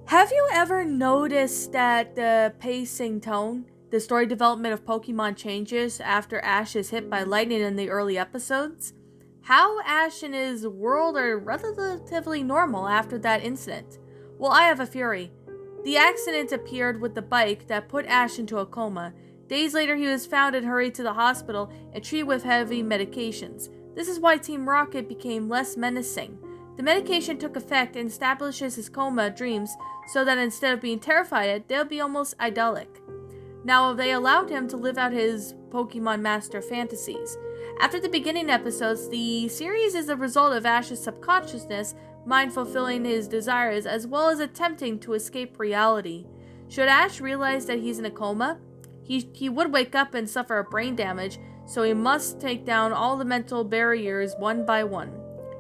Have you ever noticed that the pacing tone, the story development of Pokemon changes after Ash is hit by lightning in the early episodes? How Ash and his world are relatively normal after that incident? Well, I have a theory. The accident appeared with the bike that put Ash into a coma. Days later, he was found and hurried to the hospital and treated with heavy medications. This is why Team Rocket became less menacing. The medication took effect and establishes his coma dreams so that instead of being terrified, they'll be almost idyllic. Now, they allowed him to live out his Pokemon Master fantasies. After the beginning episodes, the series is a result of Ash's subconsciousness mind fulfilling his desires as well as attempting to escape reality. Should Ash realize that he's in a coma, he would wake up and suffer a brain damage, so he must take down all the mental barriers one by one.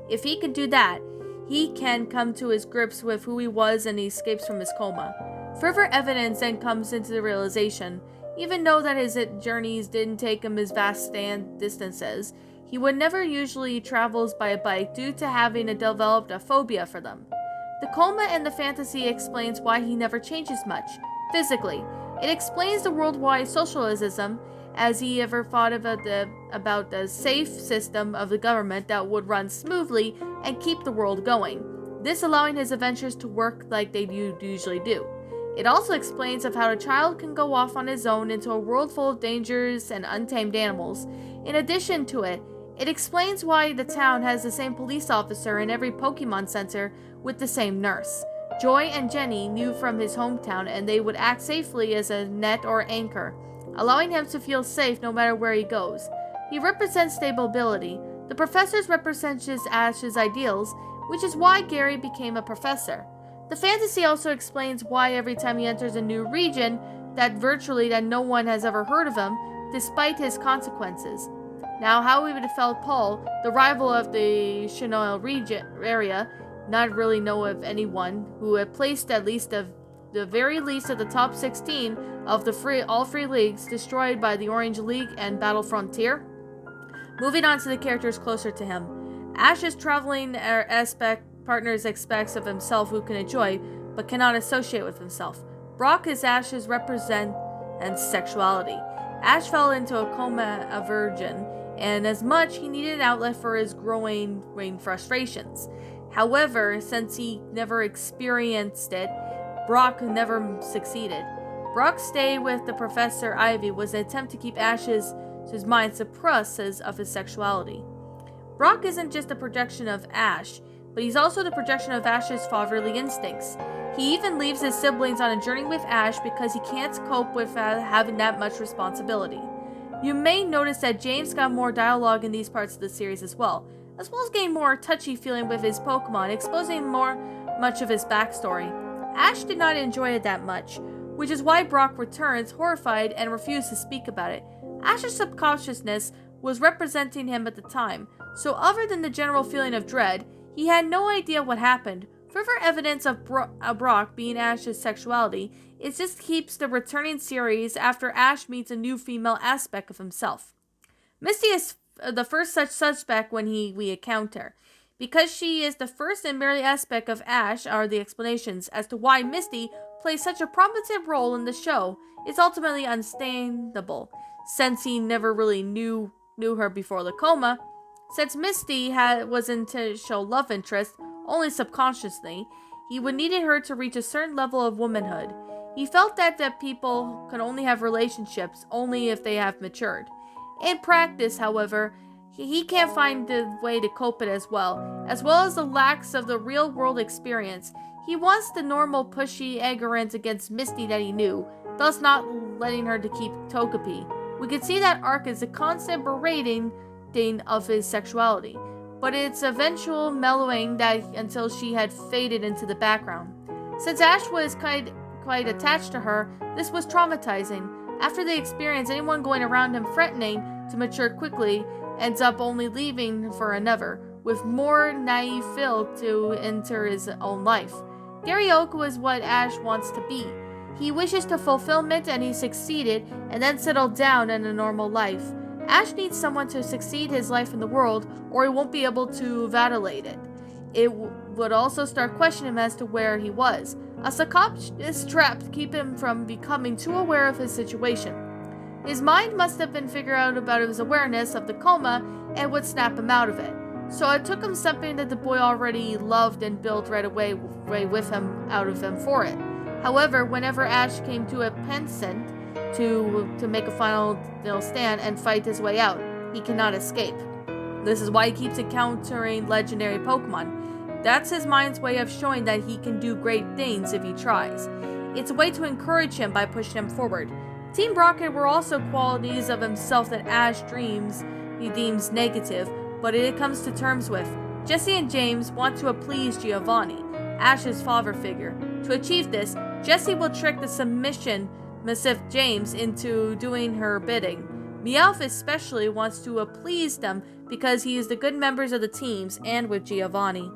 If he can do that, he can come to his grips with who he was and he escapes from his coma. Further evidence then comes into the realization, even though that his journeys didn't take him as vast distances, he would never usually travels by a bike due to having developed a phobia for them. The coma and the fantasy explains why he never changes much, physically. It explains the worldwide socialism, as he ever thought about the safe system of the government that would run smoothly and keep the world going, this allowing his adventures to work like they usually do. It also explains of how a child can go off on his own into a world full of dangers and untamed animals. In addition to it, it explains why the town has the same police officer in every Pokemon Center with the same nurse. Joy and Jenny knew from his hometown and they would act safely as a net or anchor, allowing him to feel safe no matter where he goes. He represents stability. The professors represent Ash's ideals, which is why Gary became a professor. The fantasy also explains why every time he enters a new region, that no one has ever heard of him, despite his consequences. Now, how we would have felt Paul, the rival of the Chinoil region area, not really know of anyone who had placed at least the very least of the top 16 of the all three leagues destroyed by the Orange League and Battle Frontier. Moving on to the characters closer to him. Ash's traveling partners expects of himself who can enjoy, but cannot associate with himself. Brock is Ash's represent and sexuality. Ash fell into a coma a virgin, and as much he needed an outlet for his growing frustrations. However, since he never experienced it, Brock never succeeded. Brock's stay with the Professor Ivy was an attempt to keep Ash's mind suppressed of his sexuality. Brock isn't just a projection of Ash, but he's also the projection of Ash's fatherly instincts. He even leaves his siblings on a journey with Ash because he can't cope with having that much responsibility. You may notice that James got more dialogue in these parts of the series as well as getting more touchy-feeling with his Pokemon, exposing much of his backstory. Ash did not enjoy it that much, which is why Brock returns horrified and refused to speak about it. Ash's subconsciousness was representing him at the time, so other than the general feeling of dread, he had no idea what happened. Further evidence of Brock being Ash's sexuality is just keeps the returning series after Ash meets a new female aspect of himself. Misty is the first such suspect when we encounter. Because she is the first and merely aspect of Ash are the explanations as to why Misty plays such a prominent role in the show is ultimately understandable, since he never really knew her before the coma. Since Misty wasn't to show love interest only subconsciously, he would needed her to reach a certain level of womanhood. He felt that people can only have relationships only if they have matured. In practice, however, he can't find the way to cope it as well as the lacks of the real-world experience. He wants the normal pushy ignorance against Misty that he knew, thus not letting her to keep Togepi. We could see that arc as a constant berating of his sexuality, but its eventual mellowing that until she had faded into the background. Since Ash was quite attached to her, this was traumatizing. After the experience, anyone going around him threatening to mature quickly ends up only leaving for another, with more naive Phil to enter his own life. Gary Oak was what Ash wants to be. He wishes to fulfillment and he succeeded and then settled down in a normal life. Ash needs someone to succeed his life in the world or he won't be able to validate it. would also start questioning him as to where he was, as the cops is trapped to keep him from becoming too aware of his situation. His mind must have been figured out about his awareness of the coma and would snap him out of it. So it took him something that the boy already loved and built right away with him out of him for it. However, whenever Ash came to a pensient to make a final stand and fight his way out, he cannot escape. This is why he keeps encountering legendary Pokemon. That's his mind's way of showing that he can do great things if he tries. It's a way to encourage him by pushing him forward. Team Rocket were also qualities of himself that Ash he deems negative, but it comes to terms with. Jesse and James want to please Giovanni, Ash's father figure. To achieve this, Jesse will trick the submissive James into doing her bidding. Meowth especially wants to please them because he is the good members of the teams and with Giovanni.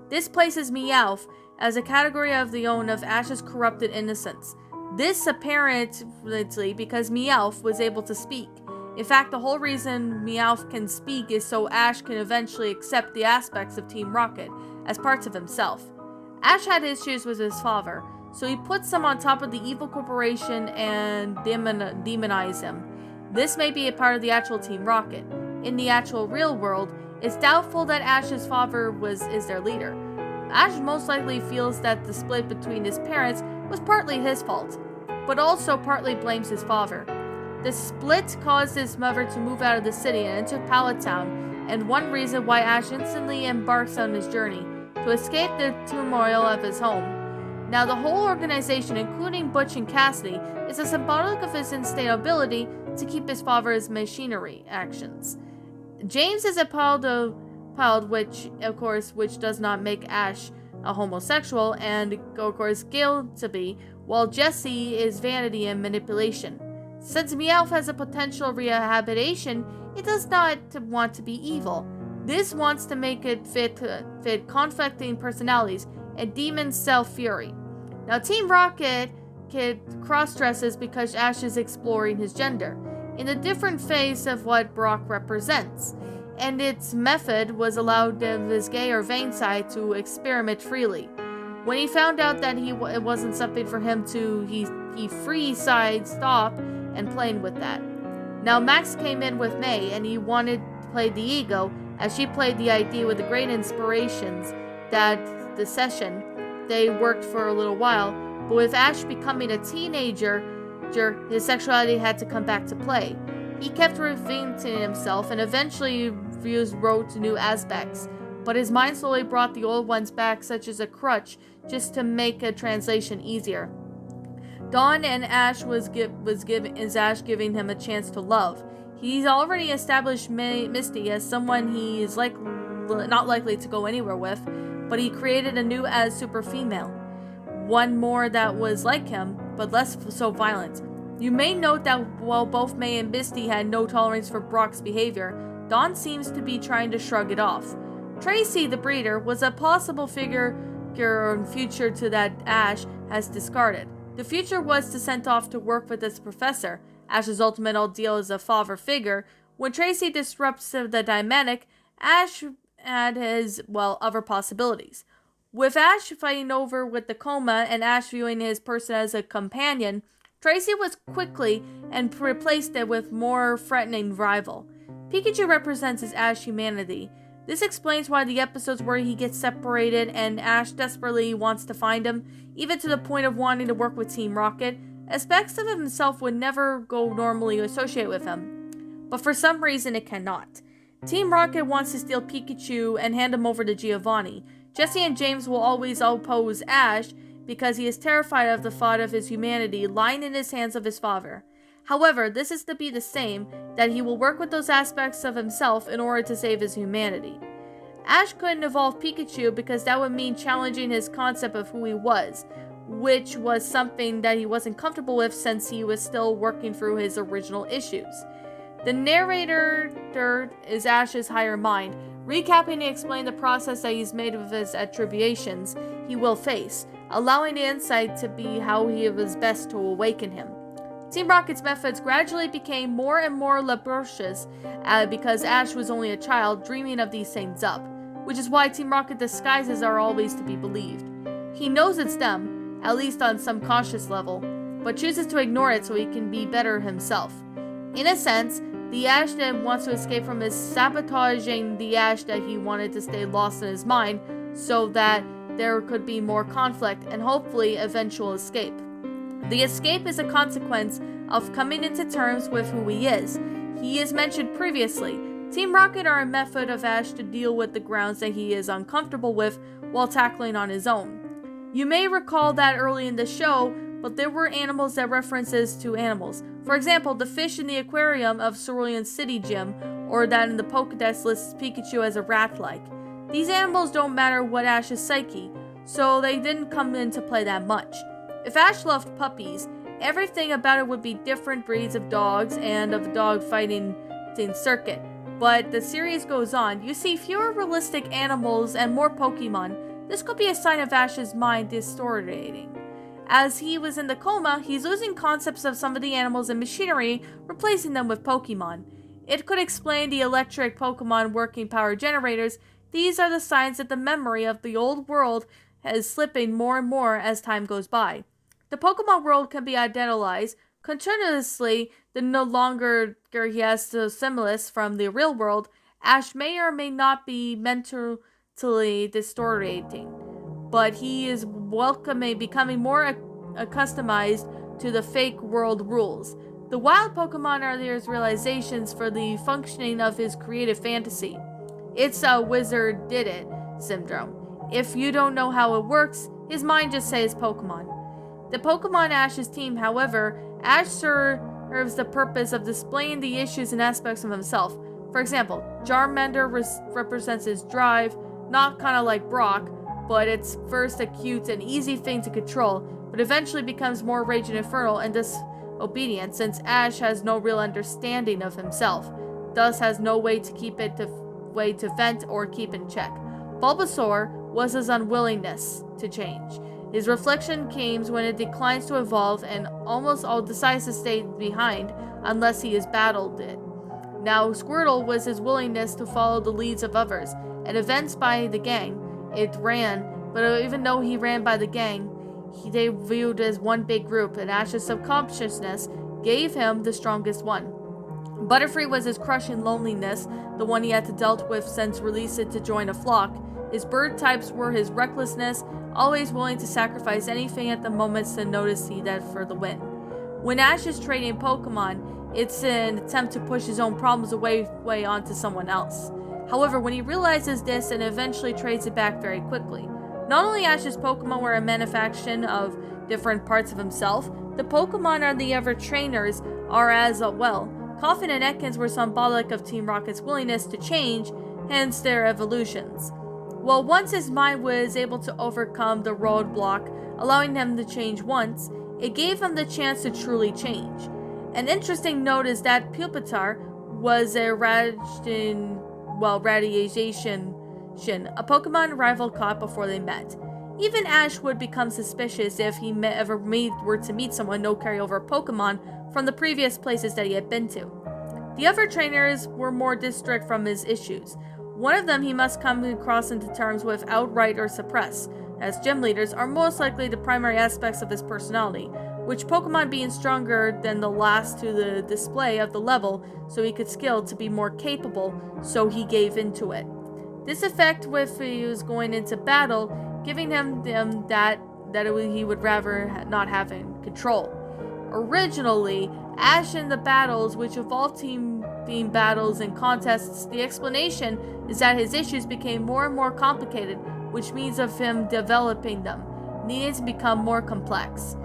This places Meowth as a category of the own of Ash's corrupted innocence. This apparently because Meowth was able to speak. In fact, the whole reason Meowth can speak is so Ash can eventually accept the aspects of Team Rocket as parts of himself. Ash had issues with his father, so he puts him on top of the evil corporation and demonize him. This may be a part of the actual Team Rocket. In the actual real world, it's doubtful that Ash's father is their leader. Ash most likely feels that the split between his parents was partly his fault, but also partly blames his father. The split caused his mother to move out of the city and enter Pallet Town, and one reason why Ash instantly embarks on his journey, to escape the turmoil of his home. Now the whole organization, including Butch and Cassidy, is a symbolic of his insane ability to keep his father's machinery actions. James is appalled, which does not make Ash a homosexual, and of course Gil to be, while Jesse is vanity and manipulation. Since Meowth has a potential rehabilitation, it does not want to be evil. This wants to make it fit conflicting personalities and demon self-fury. Now Team Rocket cross-dresses because Ash is exploring his gender, in a different phase of what Brock represents, and its method was allowed his gay or vain side to experiment freely. When he found out that it wasn't something for him to, he free side stop and playing with that. Now Max came in with May, and he wanted to play the ego, as she played the idea with the great inspirations that the session. They worked for a little while, but with Ash becoming a teenager, his sexuality had to come back to play. He kept reinventing himself and eventually wrote new aspects, but his mind slowly brought the old ones back, such as a crutch, just to make a translation easier. Dawn and Ash is Ash giving him a chance to love. He's already established Misty as someone he is not likely to go anywhere with, but he created a new as super female. One more that was like him, but less so violent. You may note that while both May and Misty had no tolerance for Brock's behavior, Dawn seems to be trying to shrug it off. Tracy, the breeder, was a possible figure in future to that Ash has discarded. The future was to send off to work with this professor. Ash's ultimate ideal is a father figure. When Tracy disrupts the dynamic, Ash had his, other possibilities. With Ash fighting over with the coma and Ash viewing his person as a companion, Tracy was quickly and replaced it with more threatening rival. Pikachu represents his Ash humanity. This explains why the episodes where he gets separated and Ash desperately wants to find him, even to the point of wanting to work with Team Rocket, aspects of himself would never go normally associate with him. But for some reason it cannot. Team Rocket wants to steal Pikachu and hand him over to Giovanni. Jesse and James will always oppose Ash because he is terrified of the thought of his humanity lying in his hands of his father. However, this is to be the same, that he will work with those aspects of himself in order to save his humanity. Ash couldn't evolve Pikachu because that would mean challenging his concept of who he was, which was something that he wasn't comfortable with since he was still working through his original issues. The narrator is Ash's higher mind, recapping to explain the process that he's made with his attributions he will face, allowing the insight to be how he was best to awaken him. Team Rocket's methods gradually became more and more laborious because Ash was only a child dreaming of these things up. which is why Team Rocket disguises are always to be believed. He knows it's them, at least on some conscious level, but chooses to ignore it so he can be better himself. In a sense, the Ash that wants to escape from is sabotaging the Ash that he wanted to stay lost in his mind so that there could be more conflict and hopefully eventual escape. The escape is a consequence of coming into terms with who he is. He is mentioned previously. Team Rocket are a method of Ash to deal with the grounds that he is uncomfortable with while tackling on his own. You may recall that early in the show, but there were animals that references to animals. For example, the fish in the aquarium of Cerulean City Gym, or that in the Pokédex lists Pikachu as a rat-like. These animals don't matter what Ash's psyche, so they didn't come into play that much. If Ash loved puppies, everything about it would be different breeds of dogs and of dog fighting circuit. But the series goes on, you see fewer realistic animals and more Pokemon. This could be a sign of Ash's mind distorting. As he was in the coma, he's losing concepts of some of the animals and machinery, replacing them with Pokemon. It could explain the electric Pokemon working power generators. These are the signs that the memory of the old world is slipping more and more as time goes by. The Pokemon world can be idealized. Continuously, the no longer he has the stimulus from the real world, Ash may or may not be mentally distorting, but he is becoming more accustomed to the fake world rules. The wild Pokemon are his realizations for the functioning of his creative fantasy. It's a wizard did it syndrome. If you don't know how it works, his mind just says Pokemon. The Pokemon Ash's team, however, Ash serves the purpose of displaying the issues and aspects of himself. For example, Charmander represents his drive, not kind of like Brock, but it's first a cute and easy thing to control, but eventually becomes more rage and infernal and disobedient since Ash has no real understanding of himself, thus has no way to vent or keep in check. Bulbasaur was his unwillingness to change. His reflection came when it declines to evolve and almost all decides to stay behind unless he has battled it. Now Squirtle was his willingness to follow the leads of others, and events by the gang. It ran, but even though he ran by the gang, they viewed as one big group, and Ash's subconsciousness gave him the strongest one. Butterfree was his crushing loneliness, the one he had to dealt with since released it to join a flock. His bird types were his recklessness, always willing to sacrifice anything at the moments to notice he did for the win. When Ash is training Pokemon, it's an attempt to push his own problems away onto someone else. However, when he realizes this and eventually trades it back very quickly. Not only Ash's Pokemon were a manufacturing of different parts of himself, the Pokemon are the other trainers are as well. Coffin and Ekans were symbolic of Team Rocket's willingness to change, hence their evolutions. Well, once his mind was able to overcome the roadblock, allowing him to change once, it gave him the chance to truly change. An interesting note is that Pupitar was a radiation, a Pokemon rival caught before they met. Even Ash would become suspicious if he were to meet someone no carryover Pokemon from the previous places that he had been to. The other trainers were more distant from his issues. One of them he must come across into terms with outright or suppress, as gym leaders are most likely the primary aspects of his personality, which Pokemon being stronger than the last to the display of the level so he could skill to be more capable, so he gave into it. This effect with he was going into battle, giving him that he would rather not have in control. Originally, Ash in the battles, which evolved team battles and contests, the explanation is that his issues became more and more complicated, which means of him developing them, needing to become more complex.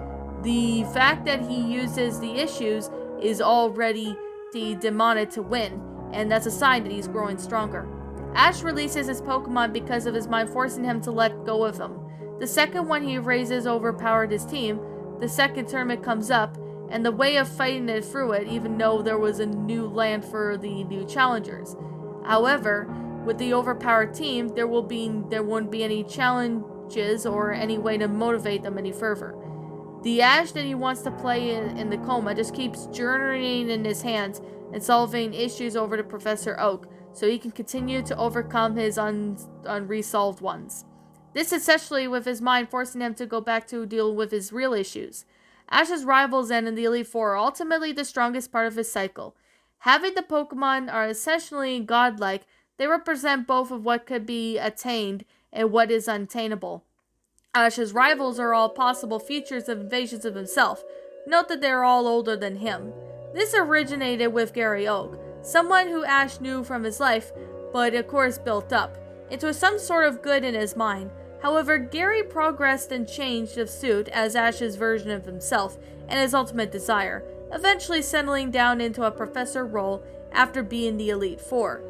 The fact that he uses the issues is already demanded to win, and that's a sign that he's growing stronger. Ash releases his Pokemon because of his mind forcing him to let go of them. The second one he raises overpowered his team. The second tournament comes up, and the way of fighting it through it, even though there was a new land for the new challengers. However, with the overpowered team, there won't be any challenges or any way to motivate them any further. The Ash that he wants to play in the coma just keeps journeying in his hands and solving issues over to Professor Oak, so he can continue to overcome his unresolved ones. This essentially with his mind forcing him to go back to deal with his real issues. Ash's rivals and in the Elite Four are ultimately the strongest part of his cycle. Having the Pokemon are essentially godlike, they represent both of what could be attained and what is unattainable. Ash's rivals are all possible futures of invasions of himself. Note that they are all older than him. This originated with Gary Oak, someone who Ash knew from his life, but of course built up into some sort of good in his mind. However, Gary progressed and changed of suit as Ash's version of himself and his ultimate desire, eventually settling down into a professor role after being the Elite Four.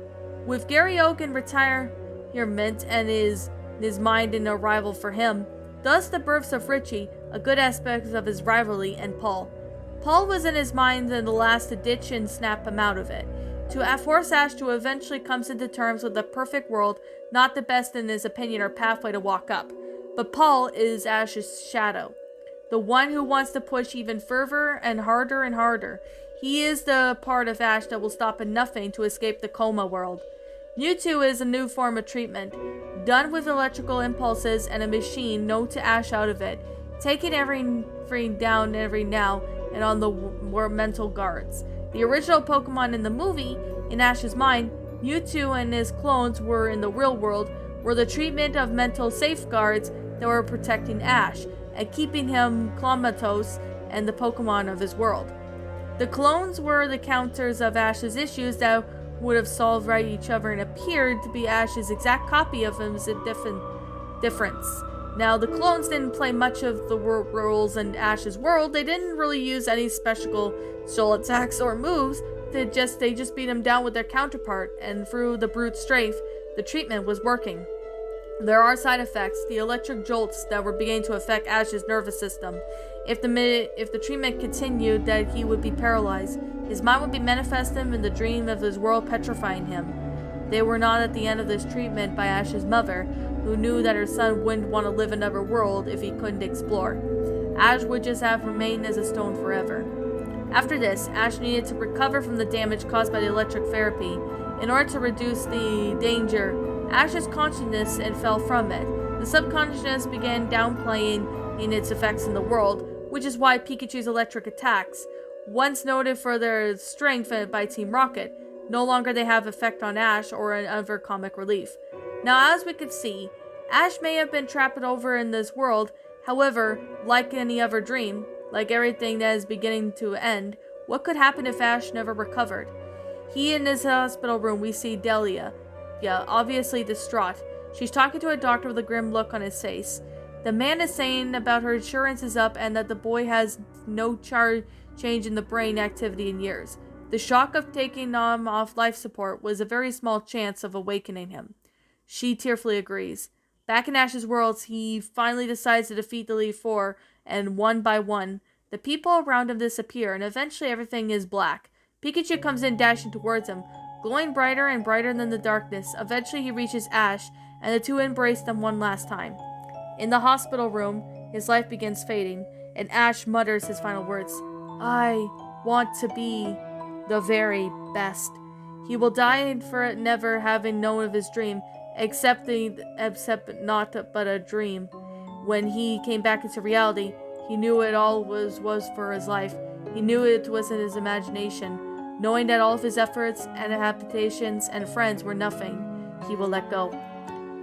With Gary Oak in retirement and his mind in a rival for him, thus the births of Richie, a good aspect of his rivalry, and Paul. Paul was in his mind and the last to ditch and snap him out of it, to force Ash to eventually come to terms with the perfect world, not the best in his opinion or pathway to walk up. But Paul is Ash's shadow, the one who wants to push even further and harder and harder. He is the part of Ash that will stop at nothing to escape the coma world. Mewtwo is a new form of treatment, done with electrical impulses and a machine known to Ash out of it, taking everything down every now and on the mental guards. The original Pokemon in the movie, in Ash's mind, Mewtwo and his clones were in the real world, were the treatment of mental safeguards that were protecting Ash and keeping him comatose and the Pokemon of his world. The clones were the counters of Ash's issues that would have solved right each other and appeared to be Ash's exact copy of him as a difference. Now, the clones didn't play much of the roles in Ash's world. They didn't really use any special attacks or moves. They just beat him down with their counterpart, and through the brute strength, the treatment was working. There are side effects, the electric jolts that were beginning to affect Ash's nervous system. If the treatment continued, that he would be paralyzed. His mind would be manifesting in the dream of his world, petrifying him. They were not at the end of this treatment by Ash's mother, who knew that her son wouldn't want to live in another world if he couldn't explore. Ash would just have remained as a stone forever. After this, Ash needed to recover from the damage caused by the electric therapy. In order to reduce the danger, Ash's consciousness and fell from it. The subconsciousness began downplaying in its effects in the world, which is why Pikachu's electric attacks, once noted for their strength by Team Rocket, no longer they have effect on Ash or other comic relief. Now, as we could see, Ash may have been trapped over in this world. However, like any other dream, like everything that is beginning to end, what could happen if Ash never recovered? In his hospital room, we see Delia, obviously distraught. She's talking to a doctor with a grim look on his face. The man is saying about her insurance is up and that the boy has no change in the brain activity in years. The shock of taking him off life support was a very small chance of awakening him. She tearfully agrees. Back in Ash's world, he finally decides to defeat the Elite Four, and one by one, the people around him disappear, and eventually everything is black. Pikachu comes in dashing towards him, glowing brighter and brighter than the darkness. Eventually he reaches Ash, and the two embrace them one last time. In the hospital room, his life begins fading, and Ash mutters his final words. I want to be the very best. He will die for never having known of his dream, except not but a dream. When he came back into reality, he knew it all was for his life. He knew it wasn't his imagination. Knowing that all of his efforts and habitations and friends were nothing, he will let go.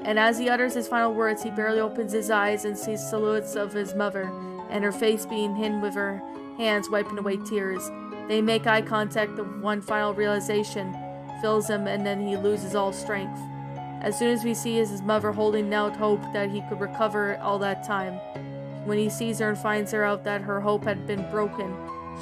And as he utters his final words, he barely opens his eyes and sees silhouettes of his mother, and her face being hidden with her hands wiping away tears. They make eye contact. The one final realization fills him, and then he loses all strength. As soon as we see his mother holding out hope that he could recover all that time. When he sees her and finds her out that her hope had been broken,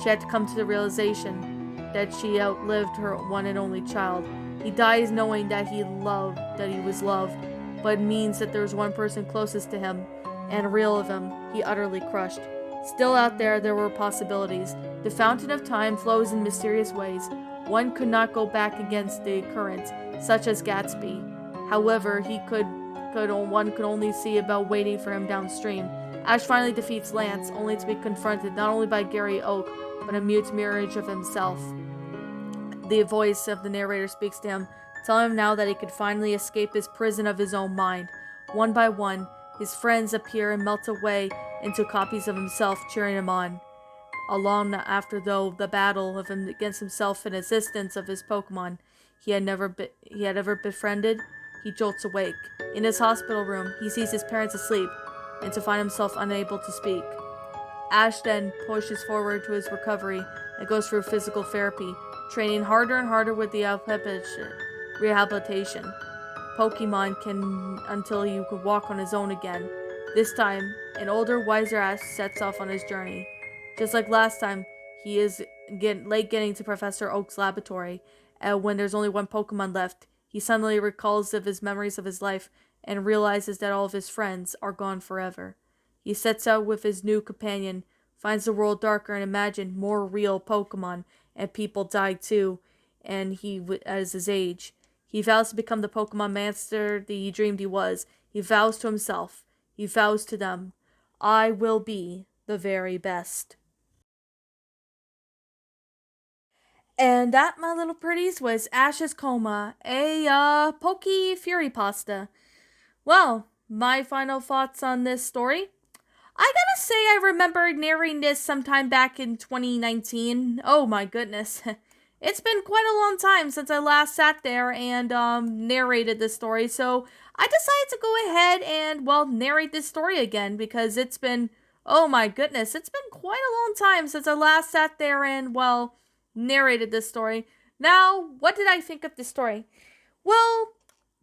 she had to come to the realization that she outlived her one and only child. He dies knowing that he was loved, but it means that there was one person closest to him, and real of him, he utterly crushed. Still out there were possibilities. The fountain of time flows in mysterious ways. One could not go back against the current, such as Gatsby. However, one could only see about waiting for him downstream. Ash finally defeats Lance, only to be confronted not only by Gary Oak, but a mute mirror of himself. The voice of the narrator speaks to him. telling him now that he could finally escape his prison of his own mind. One by one, his friends appear and melt away into copies of himself, cheering him on. Long after, though, the battle of him against himself and existence of his Pokemon he had ever befriended, he jolts awake. In his hospital room, he sees his parents asleep, and to find himself unable to speak. Ash then pushes forward to his recovery and goes through physical therapy, training harder and harder with the rehabilitation. Pokemon can until he can walk on his own again. This time, an older, wiser Ash sets off on his journey. Just like last time, he is late getting to Professor Oak's laboratory, and when there's only one Pokemon left, he suddenly recalls of his memories of his life and realizes that all of his friends are gone forever. He sets out with his new companion, finds the world darker and imagines more real Pokemon, and people die too, and he as his age. He vows to become the Pokemon master that he dreamed he was. He vows to himself. He vows to them. I will be the very best. And that, my little pretties, was Ash's Coma, a Pokey Fury Pasta. Well, my final thoughts on this story. I gotta say, I remember narrating this sometime back in 2019. Oh my goodness. It's been quite a long time since I last sat there and narrated this story, so I decided to go ahead and, well, narrate this story again because it's been, oh my goodness, it's been quite a long time since I last sat there and, well, narrated this story. Now, what did I think of this story? Well,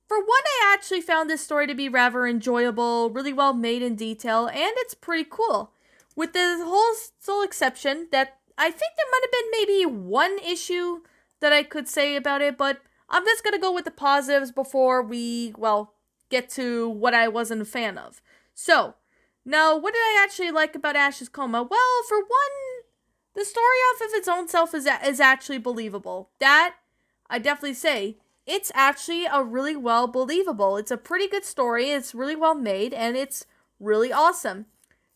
for one, I actually found this story to be rather enjoyable, really well made in detail, and it's pretty cool. With the whole sole exception that I think there might have been maybe one issue that I could say about it, but I'm just going to go with the positives before we, well, get to what I wasn't a fan of. So, now, what did I actually like about Ash's Coma? Well, for one, the story off of its own self is actually believable. That, I definitely say, it's actually a really well believable. It's a pretty good story, it's really well made, and it's really awesome.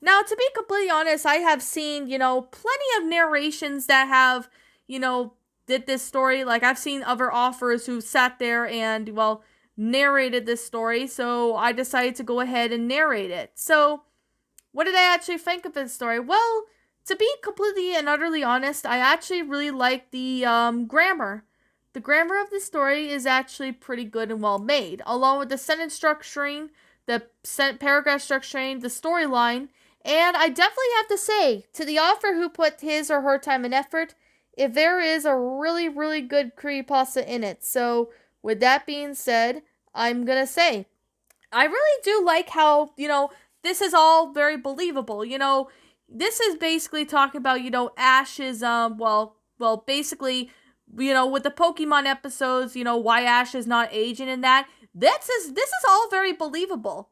Now, to be completely honest, I have seen, plenty of narrations that have, did this story. Like, I've seen other authors who sat there and, well, narrated this story, so I decided to go ahead and narrate it. So, what did I actually think of this story? Well, to be completely and utterly honest, I actually really like the grammar. The grammar of the story is actually pretty good and well made, along with the sentence structuring, the paragraph structuring, the storyline, and I definitely have to say, to the author who put his or her time and effort, if there is a really, really good creepypasta in it. So, with that being said, I'm gonna say, I really do like how, this is all very believable. This is basically talking about, Ash's, basically, with the Pokemon episodes, why Ash is not aging and that. This is all very believable.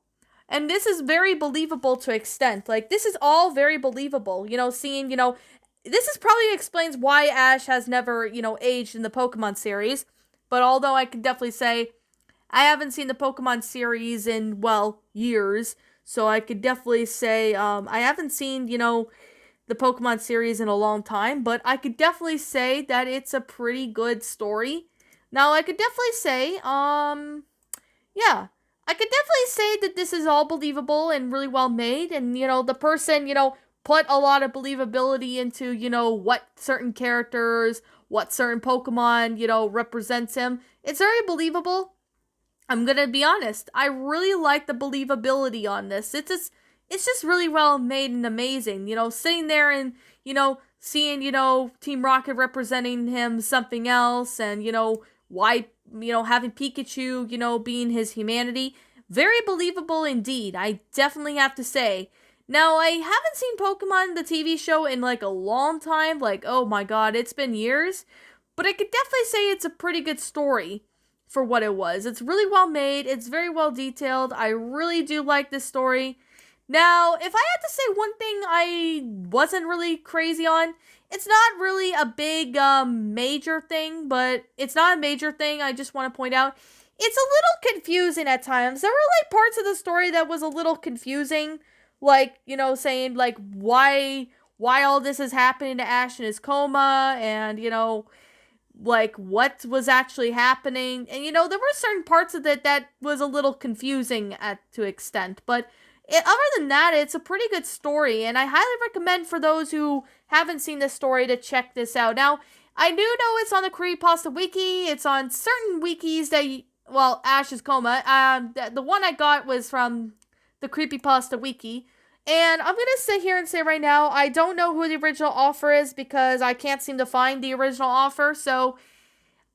And this is very believable to extent. Like, this is all very believable. Seeing, this is probably explains why Ash has never, aged in the Pokemon series. But although I can definitely say, I haven't seen the Pokemon series in, well, years. So I could definitely say, I haven't seen, the Pokemon series in a long time. But I could definitely say that it's a pretty good story. Now, I could definitely say, yeah. I could definitely say that this is all believable and really well made. And, the person, put a lot of believability into, what certain characters, what certain Pokemon, represents him. It's very believable. I'm gonna be honest. I really like the believability on this. It's just really well made and amazing. Sitting there and, seeing, Team Rocket representing him something else and, why, having Pikachu, being his humanity. Very believable indeed, I definitely have to say. Now, I haven't seen Pokemon the TV show in like a long time, like, oh my god, it's been years. But I could definitely say it's a pretty good story for what it was. It's really well made, it's very well detailed, I really do like this story. Now, if I had to say one thing I wasn't really crazy on, it's not really a big major thing, but it's not a major thing, I just want to point out. It's a little confusing at times. There were like parts of the story that was a little confusing, like, saying like why all this is happening to Ash in his coma, and like what was actually happening. And there were certain parts of it that was a little confusing to extent, but other than that, it's a pretty good story, and I highly recommend for those who haven't seen this story to check this out. Now, I do know it's on the Creepypasta Wiki. It's on certain wikis Ash's Coma. The one I got was from the Creepypasta Wiki. And I'm going to sit here and say right now, I don't know who the original author is because I can't seem to find the original author. So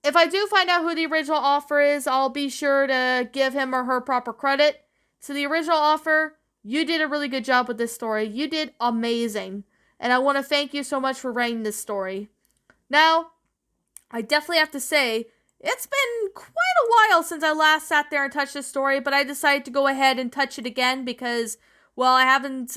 if I do find out who the original author is, I'll be sure to give him or her proper credit. So the original author, you did a really good job with this story. You did amazing. And I want to thank you so much for writing this story. Now, I definitely have to say, it's been quite a while since I last sat there and touched this story, but I decided to go ahead and touch it again because, well, I haven't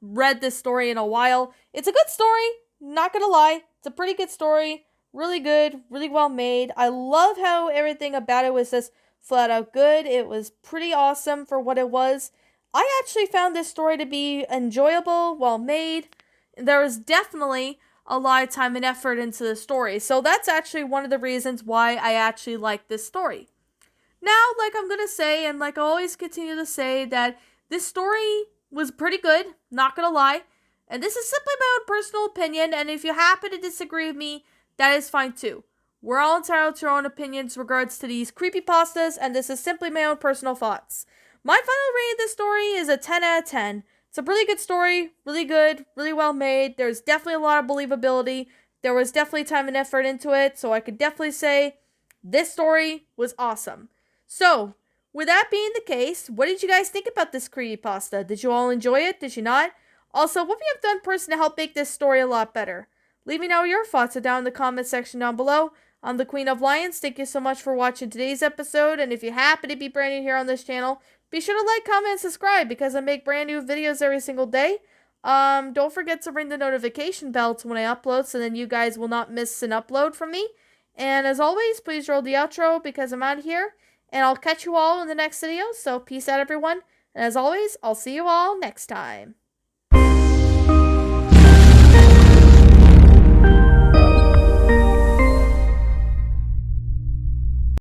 read this story in a while. It's a good story, not gonna lie. It's a pretty good story. Really good, really well made. I love how everything about it was just flat out good. It was pretty awesome for what it was. I actually found this story to be enjoyable, well made. There was definitely a lot of time and effort into the story. So that's actually one of the reasons why I actually like this story. Now, like I'm going to say, and like I always continue to say, that this story was pretty good, not going to lie. And this is simply my own personal opinion, and if you happen to disagree with me, that is fine too. We're all entitled to our own opinions regards to these creepypastas, and this is simply my own personal thoughts. My final rating of this story is a 10 out of 10. It's a really good story, really good, really well made. There's definitely a lot of believability. There was definitely time and effort into it, so I could definitely say this story was awesome. So, with that being the case, what did you guys think about this creepypasta? Did you all enjoy it? Did you not? Also, what have you done personally to help make this story a lot better? Leave me know your thoughts down in the comment section down below. I'm the Queen of Lions. Thank you so much for watching today's episode, and if you happen to be brand new here on this channel, be sure to like, comment, and subscribe because I make brand new videos every single day. Don't forget to ring the notification bell to when I upload so then you guys will not miss an upload from me. And as always, please roll the outro because I'm out of here. And I'll catch you all in the next video. So peace out, everyone. And as always, I'll see you all next time.